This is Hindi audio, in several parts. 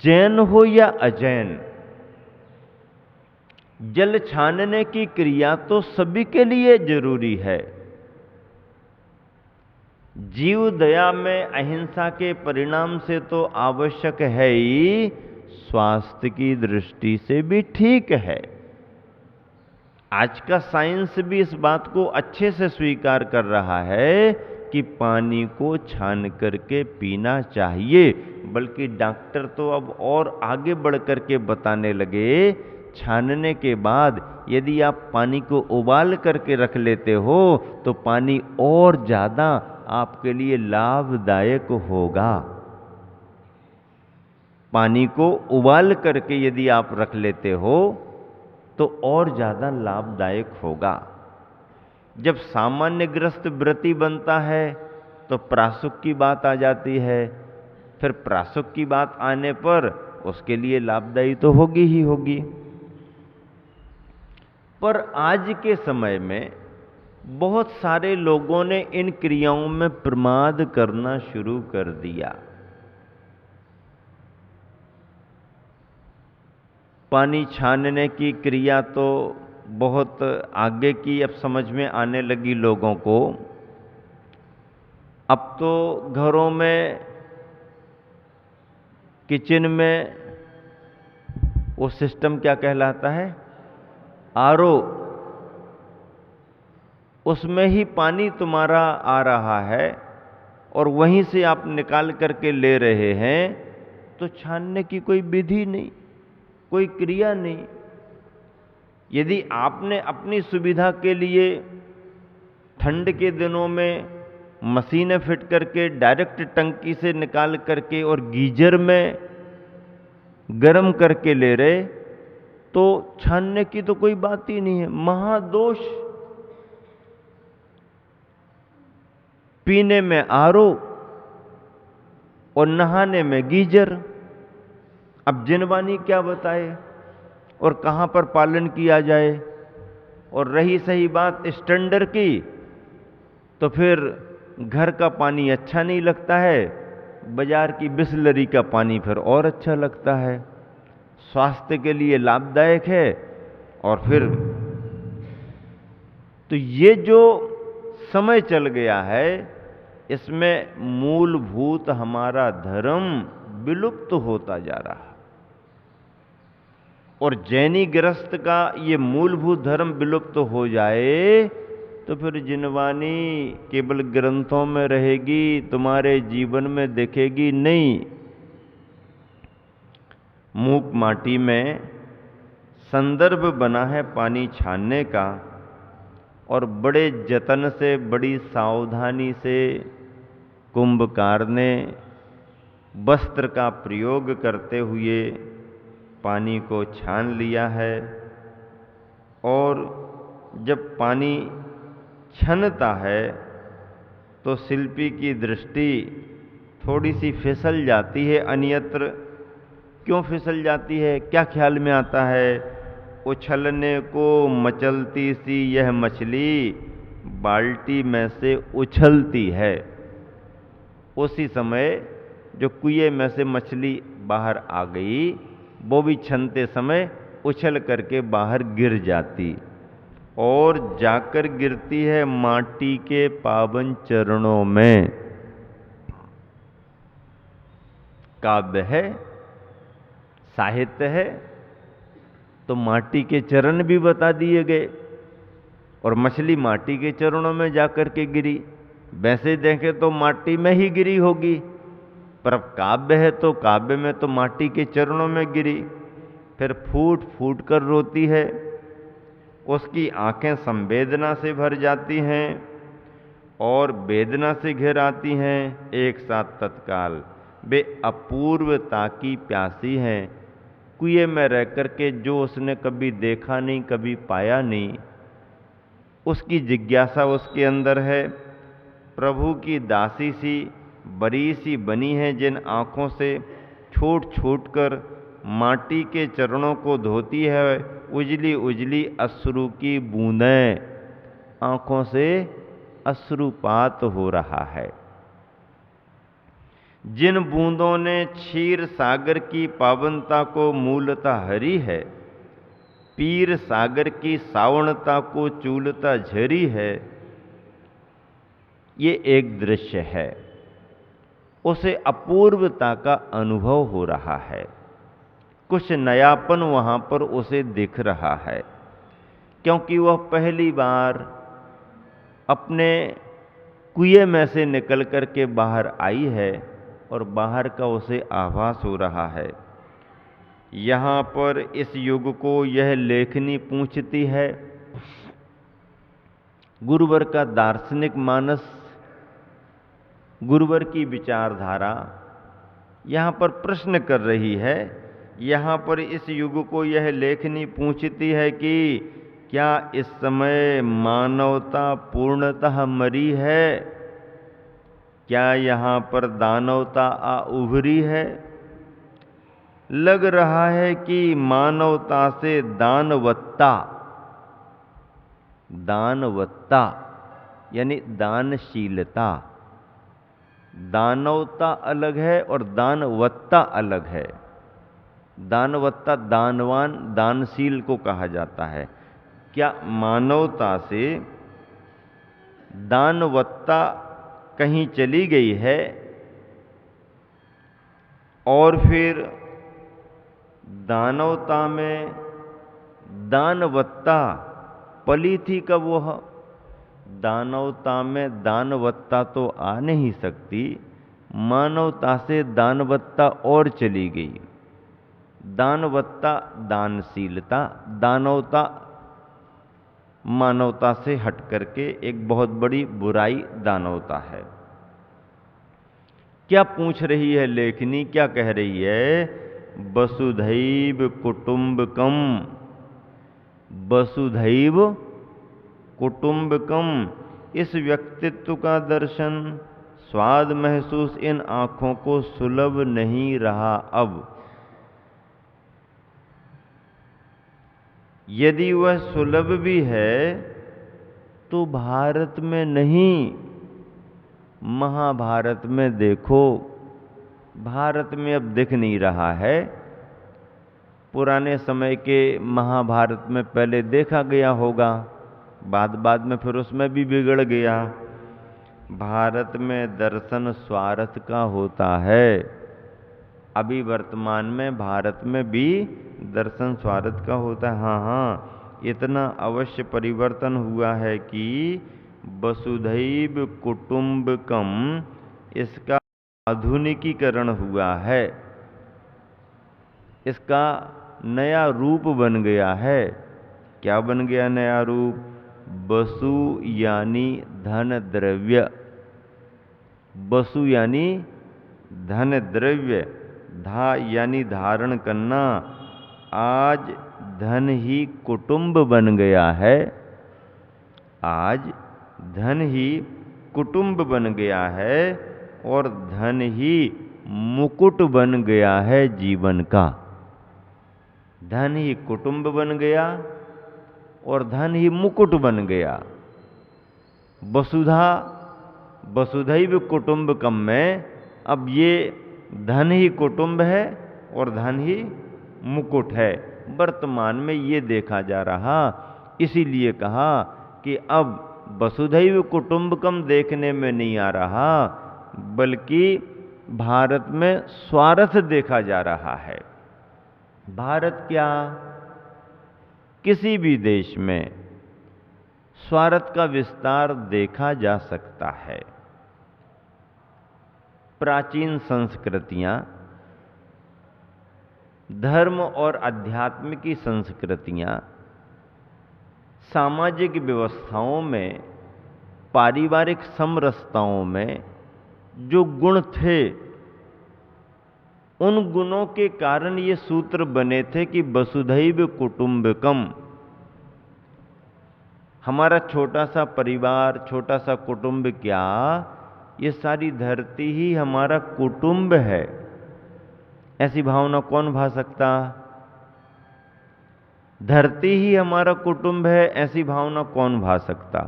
जैन हो या अजैन, जल छानने की क्रिया तो सभी के लिए जरूरी है। जीव दया में अहिंसा के परिणाम से तो आवश्यक है ही, स्वास्थ्य की दृष्टि से भी ठीक है। आज का साइंस भी इस बात को अच्छे से स्वीकार कर रहा है कि पानी को छान करके पीना चाहिए। बल्कि डॉक्टर तो अब और आगे बढ़ करके बताने लगे, छानने के बाद यदि आप पानी को उबाल करके रख लेते हो तो पानी और ज्यादा आपके लिए लाभदायक होगा। पानी को उबाल करके यदि आप रख लेते हो तो और ज्यादा लाभदायक होगा। जब सामान्य ग्रस्त व्रती बनता है तो प्रासुक की बात आ जाती है। फिर प्रासुक की बात आने पर उसके लिए लाभदायी तो होगी ही होगी। पर आज के समय में बहुत सारे लोगों ने इन क्रियाओं में प्रमाद करना शुरू कर दिया। पानी छानने की क्रिया तो बहुत आगे की अब समझ में आने लगी लोगों को। अब तो घरों में, किचन में वो सिस्टम क्या कहलाता है, आरओ, उसमें ही पानी तुम्हारा आ रहा है और वहीं से आप निकाल करके ले रहे हैं। तो छानने की कोई विधि नहीं, कोई क्रिया नहीं। यदि आपने अपनी सुविधा के लिए ठंड के दिनों में मशीनें फिट करके डायरेक्ट टंकी से निकाल करके और गीजर में गर्म करके ले रहे, तो छानने की तो कोई बात ही नहीं है, महादोष। पीने में आरओ और नहाने में गीजर। अब जिनवानी क्या बताए और कहां पर पालन किया जाए। और रही सही बात स्टैंडर्ड की, तो फिर घर का पानी अच्छा नहीं लगता है, बाजार की बिसलरी का पानी फिर और अच्छा लगता है, स्वास्थ्य के लिए लाभदायक है। और फिर तो ये जो समय चल गया है, इसमें मूलभूत हमारा धर्म विलुप्त होता जा रहा है। और जैनी गृहस्थ का ये मूलभूत धर्म विलुप्त हो जाए तो फिर जिनवानी केवल ग्रंथों में रहेगी, तुम्हारे जीवन में दिखेगी नहीं। मूक माटी में संदर्भ बना है पानी छानने का, और बड़े जतन से, बड़ी सावधानी से कुंभकार ने वस्त्र का प्रयोग करते हुए पानी को छान लिया है। और जब पानी छनता है तो शिल्पी की दृष्टि थोड़ी सी फिसल जाती है अन्यत्र। क्यों फिसल जाती है, क्या ख्याल में आता है? उछलने को मचलती सी यह मछली बाल्टी में से उछलती है। उसी समय जो कुएं में से मछली बाहर आ गई, वो भी छनते समय उछल करके बाहर गिर जाती और जाकर गिरती है माटी के पावन चरणों में। काव्य है, साहित्य है, तो माटी के चरण भी बता दिए गए और मछली माटी के चरणों में जाकर के गिरी। वैसे देखें तो माटी में ही गिरी होगी, पर अब काव्य है तो काव्य में तो माटी के चरणों में गिरी। फिर फूट फूट कर रोती है, उसकी आंखें संवेदना से भर जाती हैं और वेदना से घिर आती हैं एक साथ तत्काल। वे अपूर्वता की प्यासी हैं। कुएं में रह करके जो उसने कभी देखा नहीं, कभी पाया नहीं, उसकी जिज्ञासा उसके अंदर है। प्रभु की दासी सी बड़ी सी बनी है, जिन आंखों से छूट छूट कर माटी के चरणों को धोती है। उजली उजली अश्रु की बूंदें, आंखों से अश्रुपात हो रहा है। जिन बूंदों ने क्षीर सागर की पावनता को मूलतः हरी है, पीर सागर की सावणता को चूलता झरी है, ये एक दृश्य है। उसे अपूर्वता का अनुभव हो रहा है, कुछ नयापन वहां पर उसे दिख रहा है, क्योंकि वह पहली बार अपने कुएं में से निकल करके बाहर आई है और बाहर का उसे आभास हो रहा है। यहां पर इस युग को यह लेखनी पूछती है, गुरुवर का दार्शनिक मानस, गुरुवर की विचारधारा यहां पर प्रश्न कर रही है। यहां पर इस युग को यह लेखनी पूछती है कि क्या इस समय मानवता पूर्णतः मरी है? क्या यहां पर दानवता आ उभरी है? लग रहा है कि मानवता से दानवत्ता, दानवत्ता यानी दानशीलता, दानवता अलग है और दानवत्ता अलग है। दानवत्ता दानवान, दानशील को कहा जाता है। क्या मानवता से दानवत्ता कहीं चली गई है और फिर दानवता में दानवत्ता पली थी कब? वह दानवता में दानवत्ता तो आ नहीं सकती, मानवता से दानवत्ता और चली गई। दानवत्ता दानशीलता, दानवता मानवता से हट करके एक बहुत बड़ी बुराई दानवता है। क्या पूछ रही है लेखनी, क्या कह रही है? वसुधैव कुटुंबकम, वसुधैव कुटुंबकम। इस व्यक्तित्व का दर्शन, स्वाद महसूस इन आंखों को सुलभ नहीं रहा अब। यदि वह सुलभ भी है तो भारत में नहीं, महाभारत में देखो। भारत में अब दिख नहीं रहा है। पुराने समय के महाभारत में पहले देखा गया होगा, बाद में फिर उसमें भी बिगड़ गया। भारत में दर्शन स्वार्थ का होता है। अभी वर्तमान में भारत में भी दर्शन स्वार्थ का होता है। हाँ, इतना अवश्य परिवर्तन हुआ है कि वसुधैव कुटुंबकम, इसका आधुनिकीकरण हुआ है, इसका नया रूप बन गया है। क्या बन गया नया रूप? वसु यानी धन द्रव्य, वसु यानी धन द्रव्य, धा यानी धारण करना। आज धन ही कुटुंब बन गया है, आज धन ही कुटुंब बन गया है और धन ही मुकुट बन गया है जीवन का। धन ही कुटुंब बन गया और धन ही मुकुट बन गया। वसुधा वसुधैव कुटुंबकम में अब ये धन ही कुटुंब है और धन ही मुकुट है। वर्तमान में ये देखा जा रहा, इसीलिए कहा कि अब वसुधैव कुटुंबकम देखने में नहीं आ रहा, बल्कि भारत में स्वार्थ देखा जा रहा है। भारत क्या, किसी भी देश में स्वार्थ का विस्तार देखा जा सकता है। प्राचीन संस्कृतियां, धर्म और अध्यात्म की संस्कृतियां, सामाजिक व्यवस्थाओं में, पारिवारिक समरसताओं में जो गुण थे, उन गुणों के कारण ये सूत्र बने थे कि वसुधैव कुटुंबकम। हमारा छोटा सा परिवार, छोटा सा कुटुंब, क्या ये सारी धरती ही हमारा कुटुंब है? ऐसी भावना कौन भा सकता? धरती ही हमारा कुटुंब है, ऐसी भावना कौन भा सकता?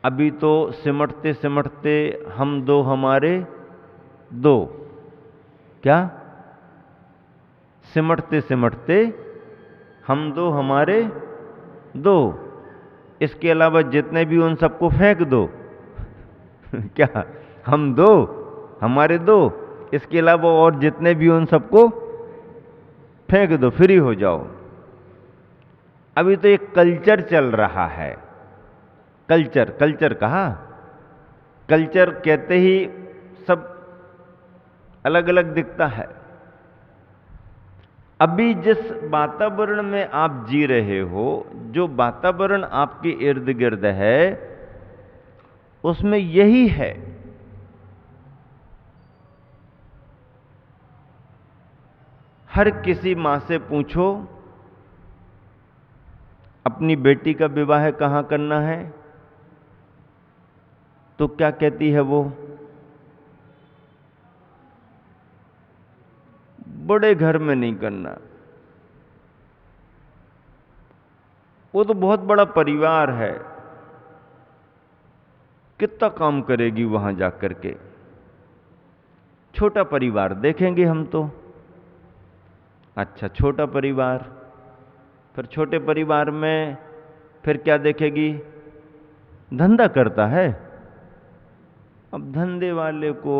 अभी तो सिमटते सिमटते हम दो हमारे दो। क्या? सिमटते सिमटते हम दो हमारे दो, इसके अलावा जितने भी उन सबको फेंक दो। क्या? हम दो हमारे दो, इसके अलावा और जितने भी उन सबको फेंक दो, फ्री हो जाओ। अभी तो एक कल्चर चल रहा है। कल्चर, कल्चर कहा, कल्चर कहते ही सब अलग अलग दिखता है। अभी जिस वातावरण में आप जी रहे हो, जो वातावरण आपके इर्द गिर्द है, उसमें यही है। हर किसी मां से पूछो अपनी बेटी का विवाह कहां करना है, तो क्या कहती है वो? बड़े घर में नहीं करना। वो तो बहुत बड़ा परिवार है, कितना काम करेगी वहां जाकर के। छोटा परिवार देखेंगे हम तो। अच्छा, छोटा परिवार, फिर छोटे परिवार में फिर क्या देखेगी? धंधा करता है। अब धंधे वाले को,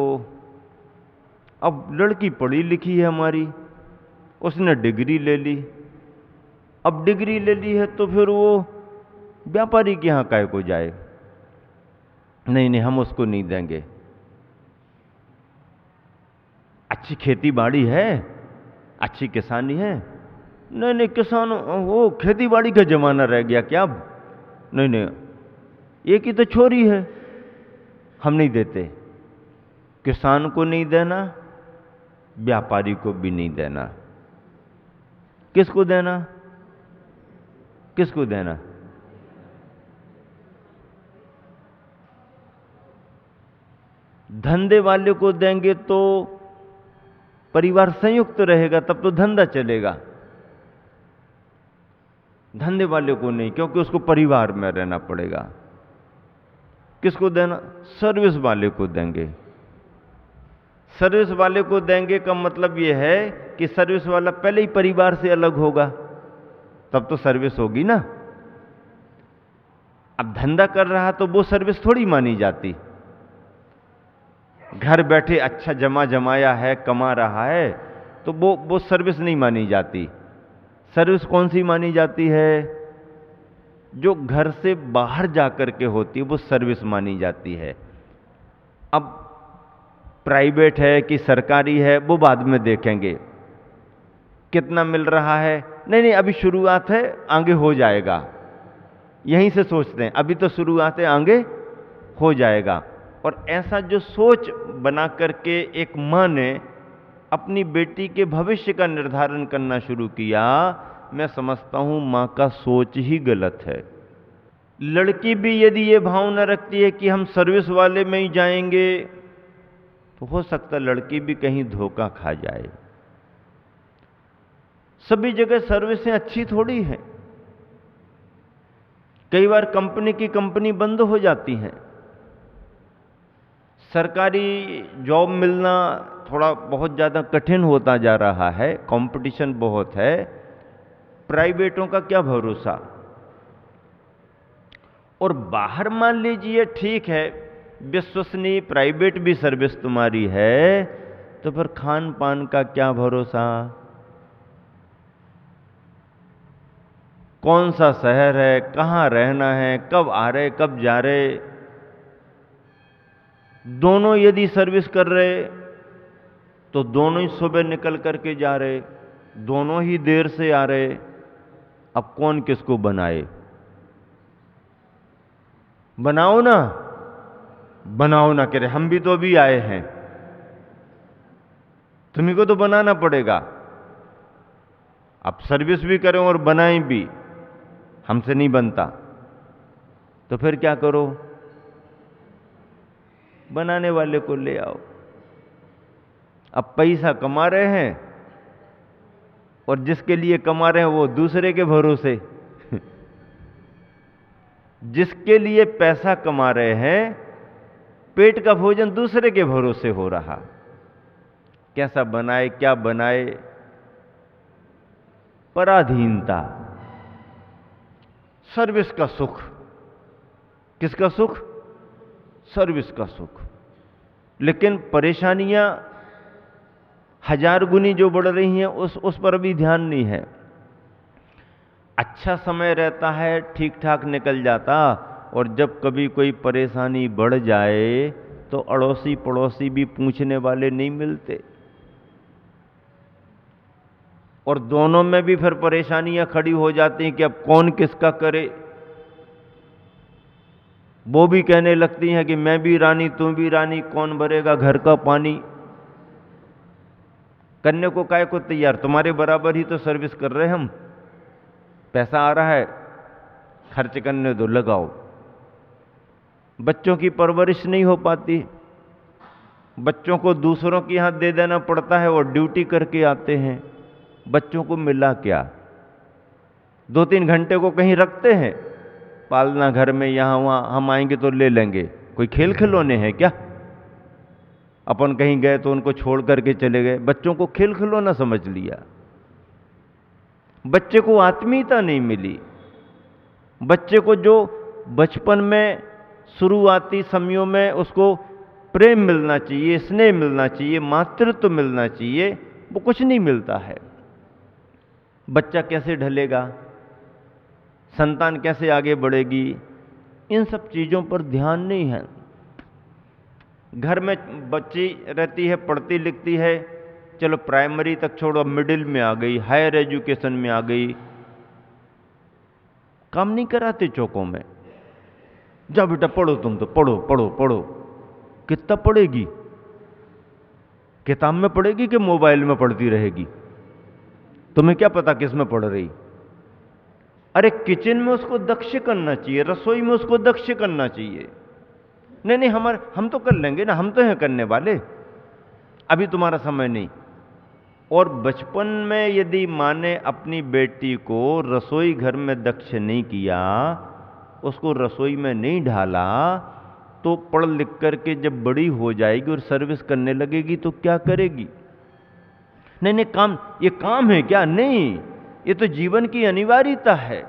अब लड़की पढ़ी लिखी है हमारी, उसने डिग्री ले ली। अब डिग्री ले ली है तो फिर वो व्यापारी के यहां काहे को जाए? नहीं नहीं, हम उसको नहीं देंगे। अच्छी खेती बाड़ी है, अच्छी किसानी है। नहीं नहीं, किसान वो खेती बाड़ी का जमाना रह गया क्या अब? नहीं नहीं, एक ही तो छोरी है, हम नहीं देते। किसान को नहीं देना, व्यापारी को भी नहीं देना। किसको देना? किसको देना? धंधे वाले को देंगे तो परिवार संयुक्त रहेगा, तब तो धंधा चलेगा। धंधे वाले को नहीं, क्योंकि उसको परिवार में रहना पड़ेगा। किसको देना? सर्विस वाले को देंगे। सर्विस वाले को देंगे का मतलब यह है कि सर्विस वाला पहले ही परिवार से अलग होगा, तब तो सर्विस होगी ना। अब धंधा कर रहा तो वो सर्विस थोड़ी मानी जाती। घर बैठे अच्छा जमा जमाया है, कमा रहा है, तो वो सर्विस नहीं मानी जाती। सर्विस कौन सी मानी जाती है? जो घर से बाहर जाकर के होती है, वो सर्विस मानी जाती है। अब प्राइवेट है कि सरकारी है, वो बाद में देखेंगे। कितना मिल रहा है? नहीं नहीं, अभी शुरुआत है, आगे हो जाएगा। यहीं से सोचते हैं, अभी तो शुरुआत है, आगे हो जाएगा। और ऐसा जो सोच बना करके एक मां ने अपनी बेटी के भविष्य का निर्धारण करना शुरू किया, मैं समझता हूं मां का सोच ही गलत है। लड़की भी यदि ये भावना रखती है कि हम सर्विस वाले में ही जाएंगे, तो हो सकता है लड़की भी कहीं धोखा खा जाए। सभी जगह सर्विसें अच्छी थोड़ी हैं। कई बार कंपनी बंद हो जाती हैं। सरकारी जॉब मिलना थोड़ा बहुत ज़्यादा कठिन होता जा रहा है, कंपटीशन बहुत है। प्राइवेटों का क्या भरोसा? और बाहर मान लीजिए ठीक है, विश्वसनीय प्राइवेट भी सर्विस तुम्हारी है, तो फिर खान पान का क्या भरोसा? कौन सा शहर है, कहां रहना है, कब आ रहे कब जा रहे। दोनों यदि सर्विस कर रहे तो दोनों ही सुबह निकल करके जा रहे, दोनों ही देर से आ रहे। अब कौन किसको बनाए? बनाओ ना, बनाओ ना कह रहे, हम भी तो अभी आए हैं, तुम्ही को तो बनाना पड़ेगा। अब सर्विस भी करें और बनाएं भी, हमसे नहीं बनता, तो फिर क्या करो? बनाने वाले को ले आओ। अब पैसा कमा रहे हैं और जिसके लिए कमा रहे हैं वो दूसरे के भरोसे। जिसके लिए पैसा कमा रहे हैं, पेट का भोजन दूसरे के भरोसे हो रहा। कैसा बनाए, क्या बनाए। पराधीनता, सर्विस का सुख। किसका सुख? सर्विस का सुख। लेकिन परेशानियां हजार गुनी जो बढ़ रही हैं उस पर भी ध्यान नहीं है। अच्छा समय रहता है, ठीक ठाक निकल जाता, और जब कभी कोई परेशानी बढ़ जाए तो अड़ोसी पड़ोसी भी पूछने वाले नहीं मिलते, और दोनों में भी फिर परेशानियां खड़ी हो जाती हैं कि अब कौन किसका करे। वो भी कहने लगती हैं कि मैं भी रानी तू भी रानी, कौन भरेगा घर का पानी। करने को काहे को तैयार, तुम्हारे बराबर ही तो सर्विस कर रहे हम, पैसा आ रहा है, खर्च करने दो, लगाओ। बच्चों की परवरिश नहीं हो पाती, बच्चों को दूसरों के यहां दे देना पड़ता है और ड्यूटी करके आते हैं। बच्चों को मिला क्या? 2-3 घंटे को कहीं रखते हैं पालना घर में, यहां वहां हम आएंगे तो ले लेंगे। कोई खेल खिलौने हैं क्या? अपन कहीं गए तो उनको छोड़ करके चले गए, बच्चों को खेल खिलौना समझ लिया। बच्चे को आत्मीयता नहीं मिली। बच्चे को जो बचपन में शुरुआती समयों में उसको प्रेम मिलना चाहिए, स्नेह मिलना चाहिए, मातृत्व मिलना चाहिए, वो कुछ नहीं मिलता है। बच्चा कैसे ढलेगा, संतान कैसे आगे बढ़ेगी, इन सब चीजों पर ध्यान नहीं है। घर में बच्ची रहती है, पढ़ती लिखती है, चलो प्राइमरी तक छोड़ो, अब मिडिल में आ गई, हायर एजुकेशन में आ गई, काम नहीं कराते चौकों में। जाओ बेटा पढ़ो, तुम तो पढ़ो पढ़ो पढ़ो। कितना पढ़ेगी? किताब में पढ़ेगी कि मोबाइल में पढ़ती रहेगी? तुम्हें क्या पता किस में पढ़ रही। अरे किचन में उसको दक्ष करना चाहिए, रसोई में उसको दक्ष करना चाहिए। नहीं नहीं हम तो कर लेंगे ना, हम तो हैं करने वाले, अभी तुम्हारा समय नहीं। और बचपन में यदि माँ ने अपनी बेटी को रसोई घर में दक्ष नहीं किया, उसको रसोई में नहीं ढाला, तो पढ़ लिख करके जब बड़ी हो जाएगी और सर्विस करने लगेगी तो क्या करेगी? नहीं नहीं, काम, ये काम है क्या? नहीं, ये तो जीवन की अनिवार्यता है।